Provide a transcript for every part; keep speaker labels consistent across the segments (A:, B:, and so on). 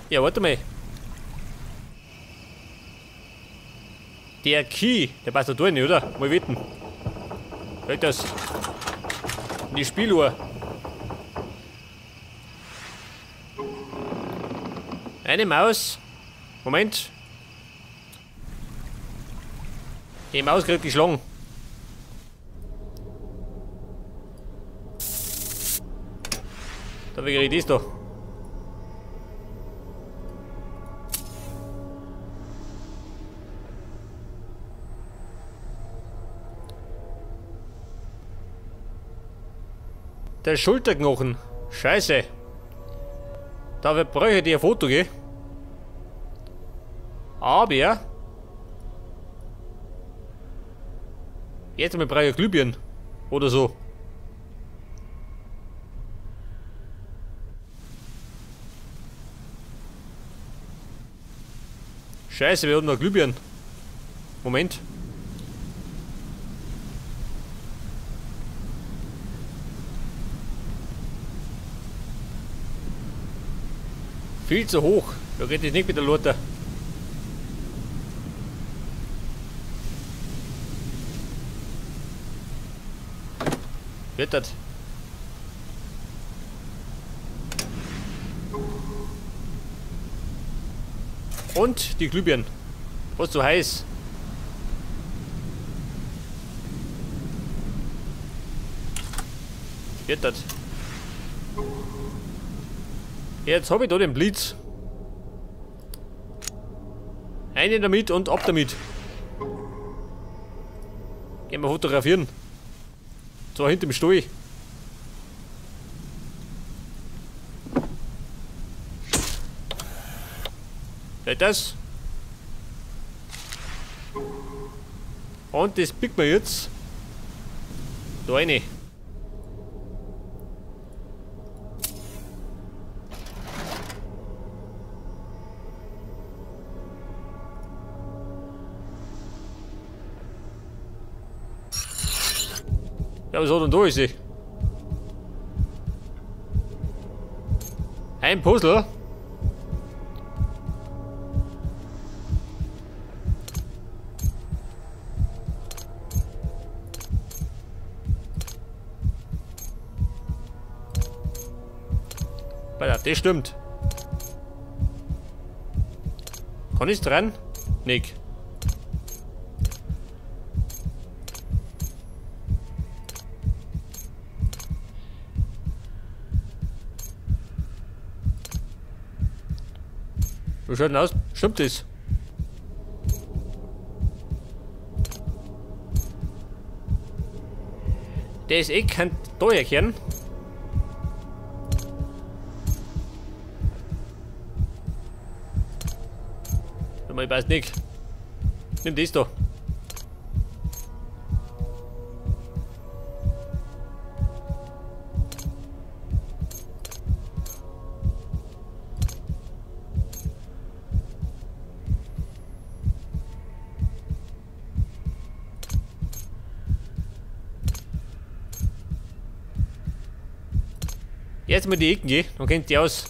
A: Ja, warte mal. Der Key, der passt da drin, oder? Mal wetten. Halt das. Die Spieluhr. Eine Maus. Moment. Die Maus kriegt geschlagen. Da wäre ich das da. Der Schulterknochen. Scheiße. Da bräuchte ich dir ein Foto, gell? Aber jetzt mal brauche ich ein Glühbirnen. Oder so. Scheiße, wir haben noch Glühbirnen. Moment. Viel zu hoch. Da geht es nicht mit der Lotte. Wird das? Und die Glühbirnen. Was so heiß. Wird das? Jetzt habe ich da den Blitz. Eine damit und ab damit. Gehen wir fotografieren. So hinter dem Stall. Seht das? Und das picken wir jetzt. Da rein. Ja, was hat denn da ist sie? Ein Puzzle. Das stimmt. Kann ich's dran? Nick. Wie schaut denn aus? Stimmt das? Das Eck kann da erkennen. Ich weiß nicht. Nimm das da. Jetzt mal die Ecken gehen, dann kennt die aus.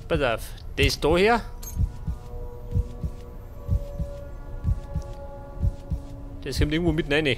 A: Pass auf, das da hier. Das kommt irgendwo mitten rein.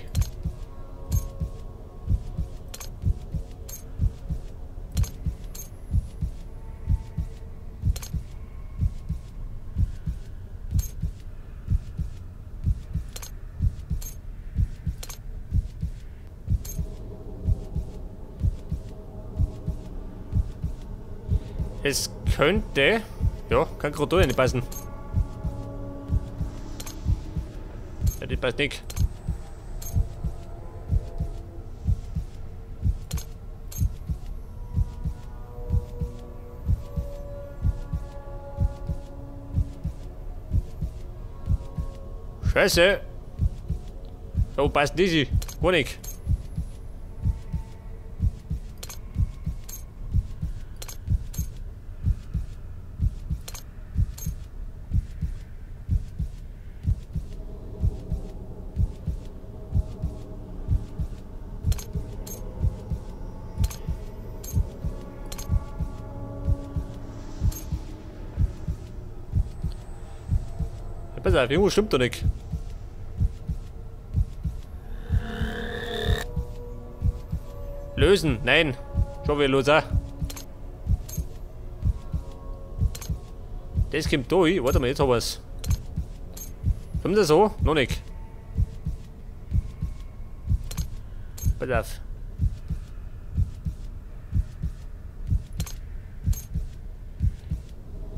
A: Es könnte... Ja, kann gerade da nicht passen. Ja, das passt nicht. Scheiße! Oh, passt nicht. Gar nicht. Pass auf, irgendwo stimmt doch nicht. Lösen, nein. Schon wieder los, auch. Das kommt durch. Warte mal, jetzt haben wir es. Kommt das so? Noch nicht. Pass auf.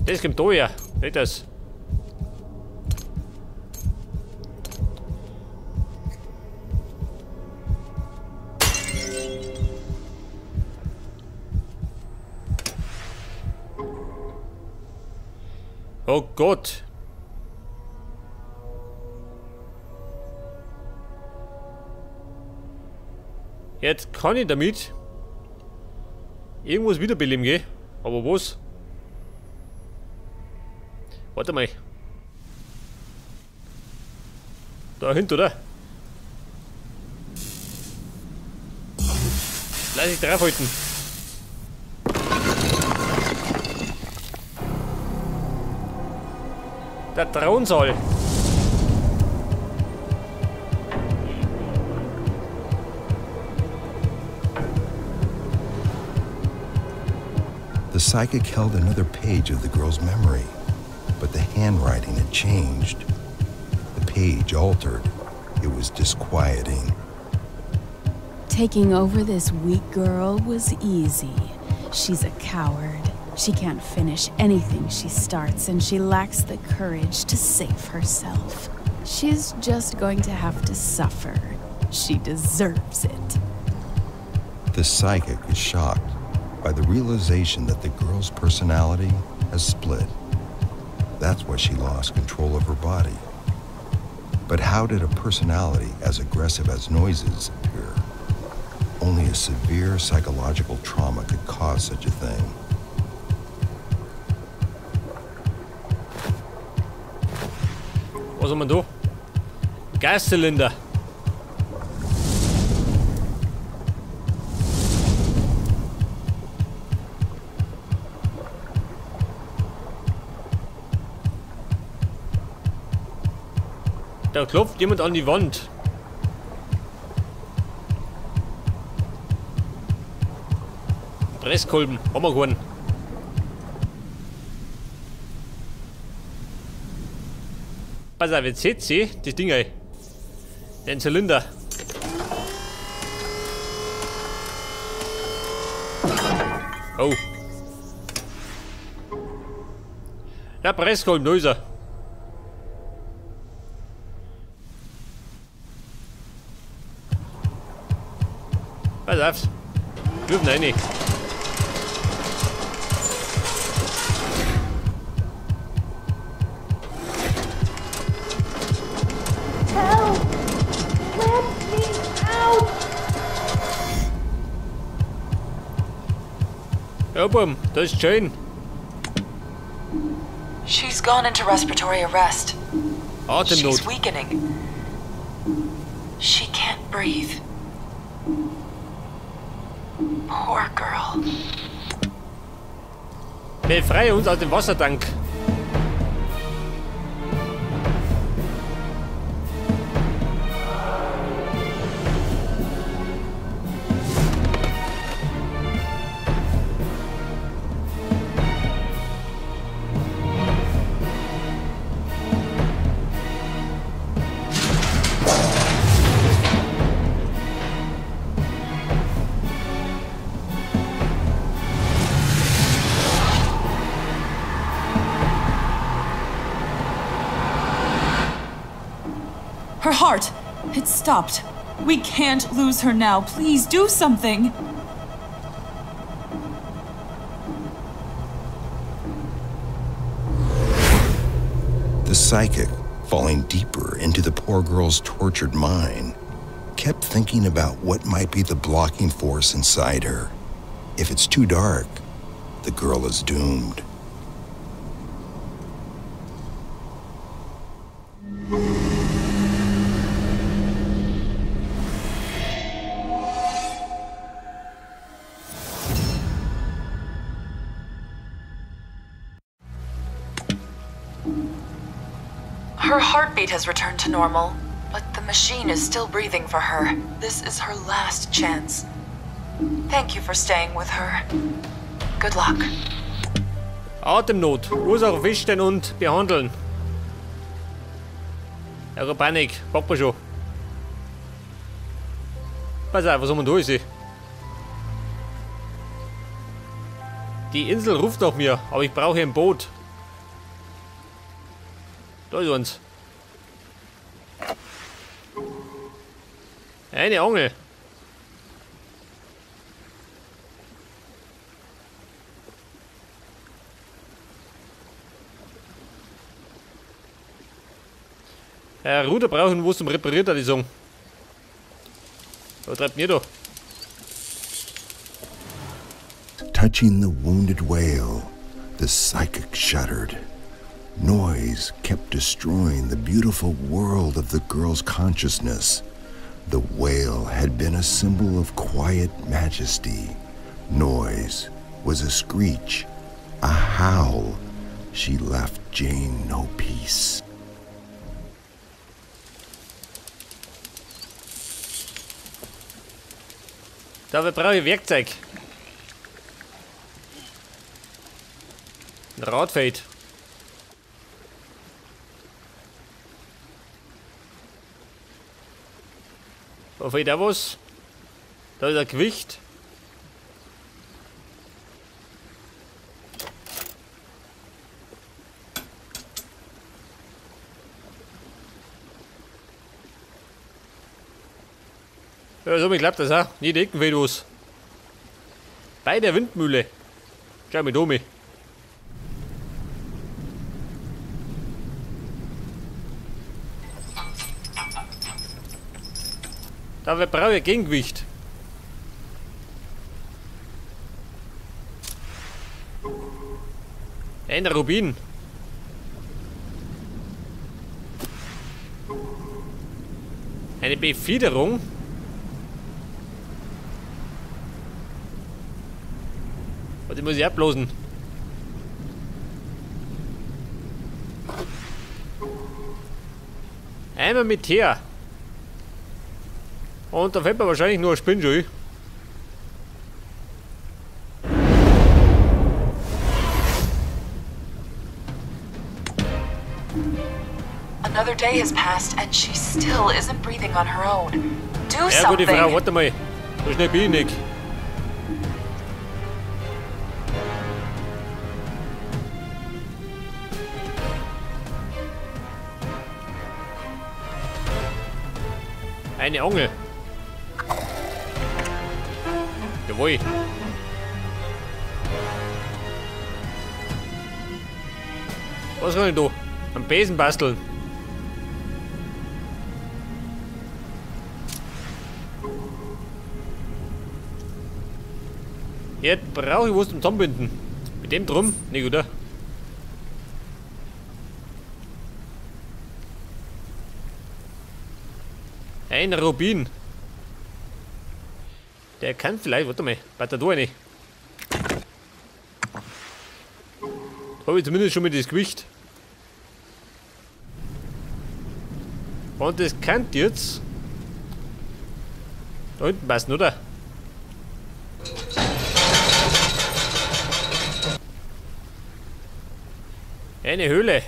A: Das kommt durch, ja. Nicht das. Oh Gott. Jetzt kann ich damit irgendwas wiederbeleben gehen. Aber was? Warte mal. Da hinten, oder? Lass ich draufhalten. Der Thronsaal.
B: The psychic held another page of the girl's memory, but the handwriting had changed. The page altered. It was disquieting.
C: Taking over this weak girl was easy. She's a coward. She can't finish anything she starts, and she lacks the courage to save herself. She's just going to have to suffer. She deserves it.
B: The psychic is shocked by the realization that the girl's personality has split. That's why she lost control of her body. But how did a personality as aggressive as Noise's appear? Only a severe psychological trauma could cause such a thing.
A: Was haben wir da? Gaszylinder. Da klopft jemand an die Wand. Presskolben, haben wir gewonnen. Pass auf, jetzt seht ihr die Dinger. Den Zylinder. Oh. Der Presskolben, da ist er. Pass auf. Dürfen rein. Ja, Bum, das ist schön.
D: She's gone into respiratory arrest.
A: Atemnot.
D: She's weakening. She can't breathe. Poor girl.
A: Befreie uns aus dem Wassertank.
E: Her heart! It stopped. We can't lose her now. Please do something.
B: The psychic, falling deeper into the poor girl's tortured mind, kept thinking about what might be the blocking force inside her. If it's too dark, the girl is doomed.
D: Her heartbeat has returned to normal, but the machine is still breathing for her. This is her last chance. Thank you for staying with her. Good luck.
A: Atemnot. Ursache feststellen und behandeln. Eure Panik. Packen wir schon. Pass auf, was haben wir da? Ist sie? Die Insel ruft nach mir, aber ich brauche ein Boot. Da ist uns. Eine Angel. Ruder brauchen wir zum Reparieren, würde ich sagen. Was treibt ihr da?
B: Touching the wounded whale, the psychic shuddered. Noise kept destroying the beautiful world of the girl's consciousness. The whale had been a symbol of quiet majesty. Noise was a screech, a howl. She left Jane no peace.
A: Dafür brauche ich Werkzeug. Ein Radfeld. Da fehlt auch was. Da ist ein Gewicht. Ja, so, mir klappt das auch. Nie denken fehlt was. Bei der Windmühle. Schau mich da um. Dafür brauche ich Gegengewicht. Ein Rubin. Eine Befiederung. Und die muss ich abblasen. Einmal mit her. Und da fällt mir wahrscheinlich nur ein Spinnschuh.
D: Another day has passed and she still isn't breathing on her own. Do
A: Ja, gute
D: something.
A: Frau, warte mal. So schnell bin ich nicht. Eine Angel. Jawohl. Was kann ich da? Am Besen basteln. Jetzt brauche ich was zum Zusammenbinden. Mit dem drum? Nicht, oder? Ein Rubin. Der kann vielleicht, warte mal, warte da eine. Habe ich zumindest schon mal das Gewicht. Und das kann jetzt da hinten passen, oder? Eine Höhle.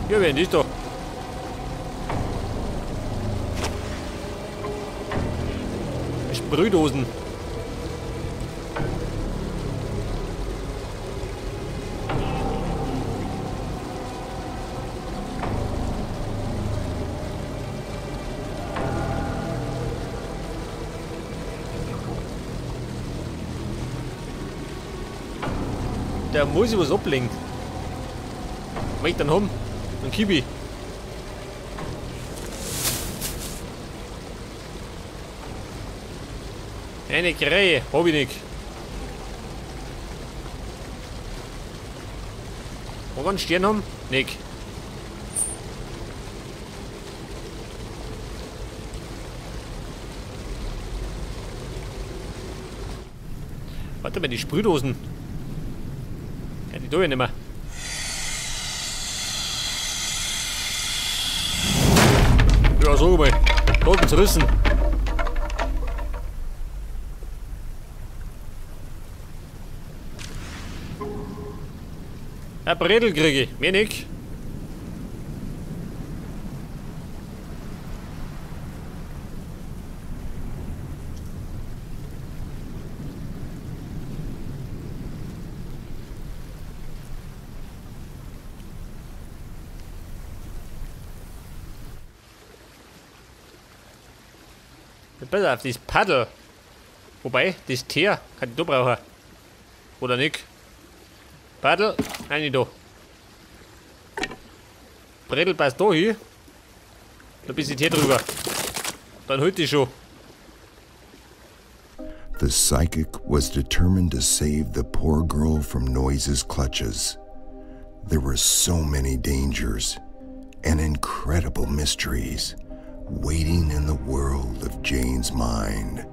A: Ja, wer ist da? Sprühdosen. Da muss ich was ablegen. Was ich dann haben? Ein Kiwi. Eine Krähe, hab ich nicht. Wo einen Stern haben? Nicht. Warte mal, die Sprühdosen. tue ich nicht mehr. Ja, sag mal. Knoten zerrissen. Ein Bredel kriege ich. Mir nicht. Pass auf, das Paddel. Wobei, das Tier kann ich da brauchen. Oder nicht? Paddel, nein, da. Bredel passt da hin. Da bist ich hier drüber. Dann holt die schon.
B: The psychic was determined to save the poor girl from Noise's clutches. There were so many dangers and incredible mysteries waiting in the world of Jane's mind.